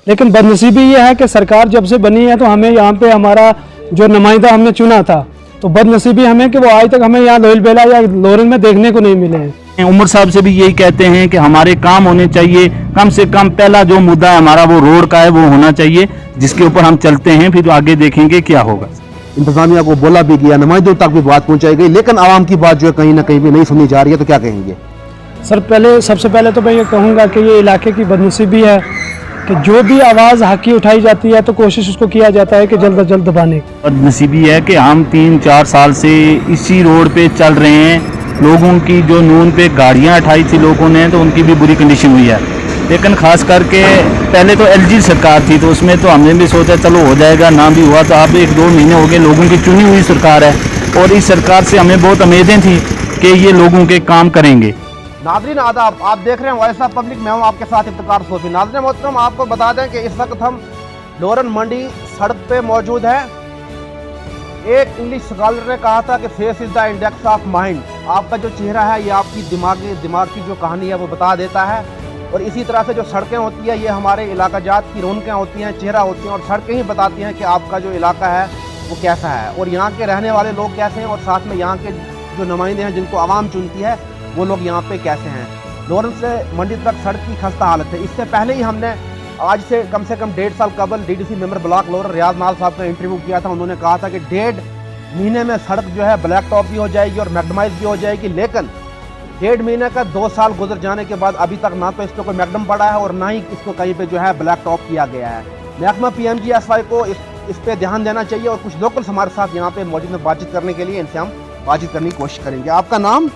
लेकिन बदनसीबी ये है कि सरकार जब से बनी है तो हमें यहाँ पे हमारा जो नुमाइंदा हमने चुना था, तो बदनसीबी हमें कि वो आज तक हमें यहाँ लोहिल बेला या लोरन में देखने को नहीं मिले हैं। उमर साहब से भी यही कहते हैं कि हमारे काम होने चाहिए, कम से कम पहला जो मुद्दा है हमारा वो रोड का है, वो होना चाहिए, जिसके ऊपर हम चलते हैं, फिर आगे देखेंगे क्या होगा। इंतजामिया को बोला भी गया, नुमाइंदों तक भी बात पहुंचाई गई, लेकिन आवाम की बात जो है कहीं ना कहीं भी नहीं सुनी जा रही है, तो क्या कहेंगे? सर सबसे पहले तो मैं ये कहूँगा कि ये इलाके की बदनसीबी है कि जो भी आवाज़ हक की उठाई जाती है तो कोशिश उसको किया जाता है कि जल्द अज जल्द दबाने की। बदनसीबी है कि हम 3-4 साल से इसी रोड पे चल रहे हैं, लोगों की जो नून पे गाड़ियां उठाई थी लोगों ने, तो उनकी भी बुरी कंडीशन हुई है। लेकिन खास करके पहले तो एलजी सरकार थी, तो उसमें तो हमने भी सोचा चलो हो जाएगा, ना भी हुआ। तो अब 1-2 महीने हो गए, लोगों की चुनी हुई सरकार है और इस सरकार से हमें बहुत उम्मीदें थी कि ये लोगों के काम करेंगे। नाज़रीन आदाब, आप देख रहे हैं वॉइस ऑफ पब्लिक, मैं हूं आपके साथ इफ्तिकार सोफी। नाज़रीन मोहतरम, आपको बता दें कि इस वक्त हम लोरन मंडी सड़क पे मौजूद हैं। एक इंग्लिश स्कॉलर ने कहा था कि face is the index of mind. आपका जो चेहरा है ये आपकी दिमाग की जो कहानी है वो बता देता है। और इसी तरह से जो सड़कें होती है ये हमारे इलाका जात की रौनकें होती हैं, चेहरा होती हैं, और सड़कें ही बताती हैं कि आपका जो इलाका है वो कैसा है और यहाँ के रहने वाले लोग कैसे हैं, और साथ में यहाँ के जो नुमाइंदे हैं जिनको आवाम चुनती है वो लोग यहाँ पे कैसे हैं। लोरन से मंडी तक सड़क की खस्ता हालत है। इससे पहले ही हमने आज से कम 1.5 साल कबल डीडीसी मेंबर ब्लॉक लोरन रियाज नाल साहब का इंटरव्यू किया था। उन्होंने कहा था कि 1.5 महीने में सड़क जो है ब्लैक टॉप भी हो जाएगी और मैग्डमाइज भी हो जाएगी। लेकिन 1.5 महीने का 2 साल गुजर जाने के बाद अभी तक ना तो इस पर कोई मैग्डम पड़ा है और ना ही इसको कहीं पे जो है ब्लैक टॉप किया गया है। महकमा PMGSY को इस पे ध्यान देना चाहिए। और कुछ लोकल्स हमारे साथ यहाँ पे मौजूद में बातचीत करने के लिए, इनसे हम बातचीत करने की कोशिश करेंगे। आपका नाम?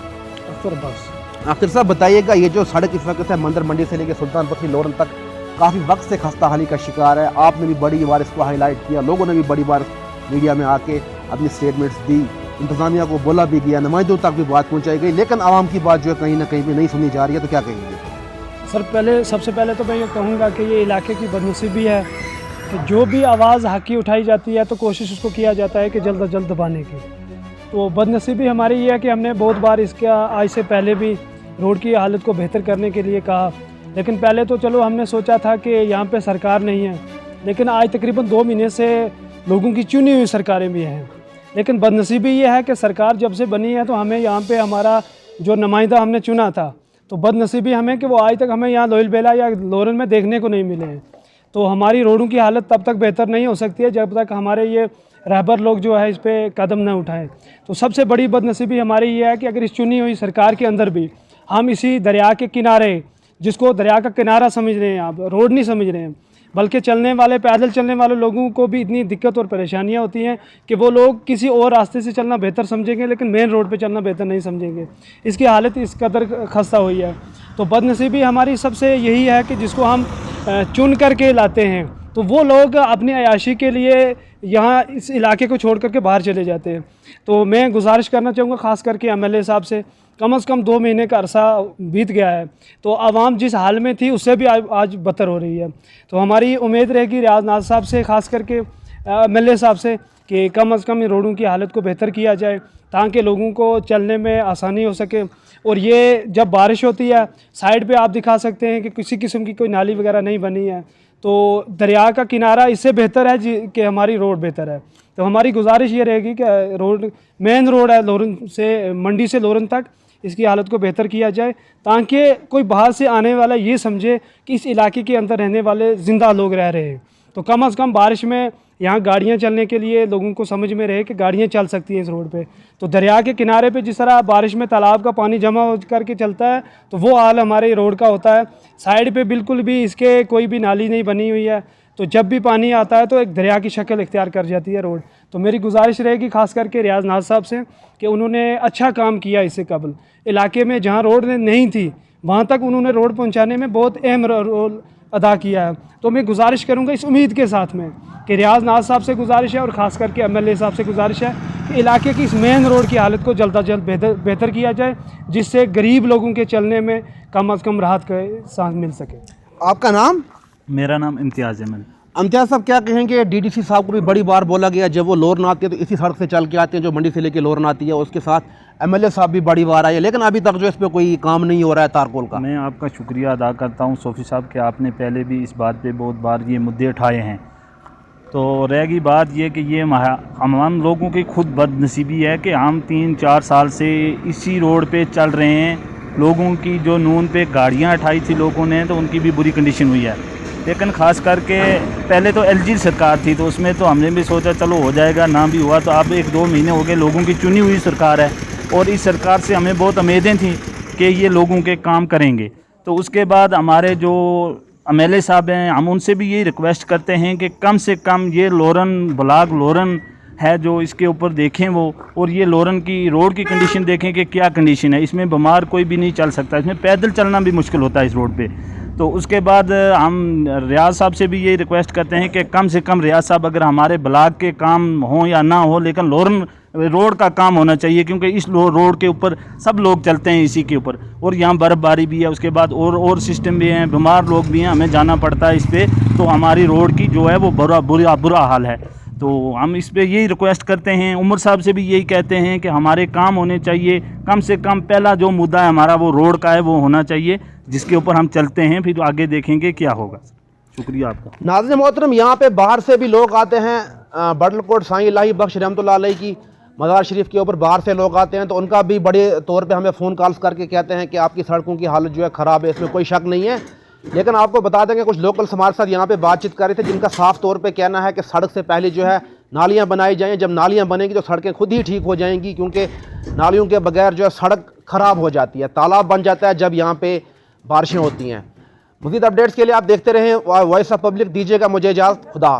अख्तर साहब, बताइएगा ये जो सड़क इस वक्त है मंदिर मंडी से लेकर सुल्तान बखरी लोरन तक काफ़ी वक्त से खस्ता हाली का शिकार है। आपने भी बड़ी बार इसको हाईलाइट किया, लोगों ने भी बड़ी बार मीडिया में आके अपनी स्टेटमेंट्स दी, इंतजामिया को बोला भी गया, नुमाइंदों तक भी बात पहुंचाई गई, लेकिन आवाम की बात जो है कहीं ना कहीं भी नहीं सुनी जा रही है, तो क्या कहेंगे? सर सबसे पहले तो मैं ये कहूँगा कि ये इलाके की बदनसीबी है कि जो भी आवाज़ हक की उठाई जाती है तो कोशिश उसको किया जाता है कि जल्द अज जल्द दबाने की। तो बदनसीबी हमारी ये है कि हमने बहुत बार इसका आज से पहले भी रोड की हालत को बेहतर करने के लिए कहा, लेकिन पहले तो चलो हमने सोचा था कि यहाँ पे सरकार नहीं है, लेकिन आज तकरीबन 2 महीने से लोगों की चुनी हुई सरकारें भी हैं। लेकिन बदनसीबी ये है कि सरकार जब से बनी है तो हमें यहाँ पे हमारा जो नुमाइंदा हमने चुना था, तो बदनसीबी हमें कि वो आज तक हमें यहाँ लोहिल बेला या लोरन में देखने को नहीं मिले हैं। तो हमारी रोडों की हालत तब तक बेहतर नहीं हो सकती है जब तक हमारे ये रहबर लोग जो है इस पर कदम न उठाएं। तो सबसे बड़ी बदनसीबी हमारी ये है कि अगर इस चुनी हुई सरकार के अंदर भी हम इसी दरिया के किनारे, जिसको दरिया का किनारा समझ रहे हैं आप, रोड नहीं समझ रहे हैं, बल्कि पैदल चलने वाले लोगों को भी इतनी दिक्कत और परेशानियां होती हैं कि वो लोग किसी और रास्ते से चलना बेहतर समझेंगे, लेकिन मेन रोड पे चलना बेहतर नहीं समझेंगे। इसकी हालत इस कदर खस्ता हुई है। तो बदनसीबी हमारी सबसे यही है कि जिसको हम चुन करके लाते हैं तो वो लोग अपनी अयाशी के लिए यहाँ इस इलाके को छोड़ करके बाहर चले जाते हैं। तो मैं गुजारिश करना चाहूँगा ख़ास करके MLA साहब से, कम से कम 2 महीने का अरसा बीत गया है, तो आवाम जिस हाल में थी उससे भी आज बदतर हो रही है। तो हमारी उम्मीद रहेगी रियाज नाज साहब से, ख़ास करके MLA साहब से, कि कम से कम इन रोडों की हालत को बेहतर किया जाए ताकि लोगों को चलने में आसानी हो सके। और ये जब बारिश होती है, साइड पे आप दिखा सकते हैं कि किसी किस्म की कोई नाली वगैरह नहीं बनी है, तो दरिया का किनारा इससे बेहतर है कि हमारी रोड बेहतर है। तो हमारी गुजारिश ये रहेगी कि मेन रोड है लोरन से, मंडी से लोरन तक, इसकी हालत को बेहतर किया जाए ताकि कोई बाहर से आने वाला ये समझे कि इस इलाके के अंदर रहने वाले ज़िंदा लोग रह रहे हैं। तो कम से कम बारिश में यहाँ गाड़ियाँ चलने के लिए लोगों को समझ में रहे कि गाड़ियाँ चल सकती हैं इस रोड पे। तो दरिया के किनारे पे जिस तरह बारिश में तालाब का पानी जमा हो करके चलता है, तो वो हाल हमारे रोड का होता है। साइड पे बिल्कुल भी इसके कोई भी नाली नहीं बनी हुई है, तो जब भी पानी आता है तो एक दरिया की शक्ल इख्तियार कर जाती है रोड। तो मेरी गुजारिश रहेगी ख़ास करके रियाज नाज साहब से कि उन्होंने अच्छा काम किया इससे कबल इलाके में जहाँ रोड नहीं थी वहाँ तक उन्होंने रोड पहुँचाने में बहुत अहम रोल अदा किया है। तो मैं गुजारिश करूँगा इस उम्मीद के साथ में कि रियाज नाज साहब से गुजारिश है और ख़ास करके MLA साहब से गुजारिश है कि इलाके की इस मेन रोड की हालत को जल्द अज जल्द बेहतर किया जाए, जिससे गरीब लोगों के चलने में कम से कम राहत का सांस मिल सके। आपका नाम? मेरा नाम इम्तियाज़ अहमद। इम्तियाज साहब क्या कहेंगे, डीडीसी साहब को भी बड़ी बार बोला गया, जब वो लोरन आते हैं तो इसी सड़क से चल के आते हैं जो मंडी से लेके लोरन आती है, उसके साथ एमएलए साहब भी बड़ी बार आए, लेकिन अभी तक जो इस पर कोई काम नहीं हो रहा है तारकोल का। मैं आपका शुक्रिया अदा करता हूं सोफ़ी साहब कि आपने पहले भी इस बात पे बहुत बार ये मुद्दे उठाए हैं। तो रहेगी बात ये कि ये हम लोगों की खुद बदनसीबी है कि हम 3-4 साल से इसी रोड पे चल रहे हैं। लोगों की जो नून पे गाड़ियां उठाई थी लोगों ने, तो उनकी भी बुरी कंडीशन हुई है। लेकिन ख़ास करके पहले तो एलजी सरकार थी, तो उसमें तो हमने भी सोचा चलो हो जाएगा, ना भी हुआ। तो अब 1-2 महीने हो गए, लोगों की चुनी हुई सरकार है और इस सरकार से हमें बहुत उम्मीदें थी कि ये लोगों के काम करेंगे। तो उसके बाद हमारे जो एमएलए साहब हैं, हम उनसे भी यही रिक्वेस्ट करते हैं कि कम से कम ये लोरन ब्लॉक लोरन है जो इसके ऊपर देखें वो, और ये लोरन की रोड की कंडीशन देखें कि क्या कंडीशन है। इसमें बीमार कोई भी नहीं चल सकता, इसमें पैदल चलना भी मुश्किल होता है इस रोड पे। तो उसके बाद हम रियाज साहब से भी यही रिक्वेस्ट करते हैं कि कम से कम रियाज साहब अगर हमारे ब्लॉक के काम हों या ना हो, लेकिन लोरन रोड का काम होना चाहिए, क्योंकि इस रोड के ऊपर सब लोग चलते हैं इसी के ऊपर, और यहाँ बर्फ़बारी भी है, उसके बाद और सिस्टम भी हैं, बीमार लोग भी हैं, हमें जाना पड़ता है इस पर। तो हमारी रोड की जो है वो बुरा हाल है। तो हम इस पे यही रिक्वेस्ट करते हैं, उमर साहब से भी यही कहते हैं कि हमारे काम होने चाहिए। कम से कम पहला जो मुद्दा है हमारा वो रोड का है, वो होना चाहिए, जिसके ऊपर हम चलते हैं, फिर आगे देखेंगे क्या होगा। शुक्रिया आपका। नाज़रीन मोहतरम, यहाँ पे बाहर से भी लोग आते हैं, बडलकोट साईं इलाही बख्श रहमतुल्लाह अलैह की मज़ार शरीफ के ऊपर बाहर से लोग आते हैं, तो उनका भी बड़े तौर पे हमें फ़ोन कॉल्स करके कहते हैं कि आपकी सड़कों की हालत जो है ख़राब है, इसमें कोई शक नहीं है। लेकिन आपको बता दें कि कुछ लोकल्स हमारे साथ यहाँ पे बातचीत कर रहे थे, जिनका साफ़ तौर पे कहना है कि सड़क से पहले जो है नालियाँ बनाई जाएँ। जब नालियाँ बनेंगी तो सड़कें खुद ही ठीक हो जाएंगी, क्योंकि नालियों के बगैर जो है सड़क ख़राब हो जाती है, तालाब बन जाता है जब यहाँ पे बारिशें होती हैं। मज़ीद अपडेट्स के लिए आप देखते रहें वॉइस ऑफ पब्लिक। दीजिएगा मुझे इजाज़त, खुदा।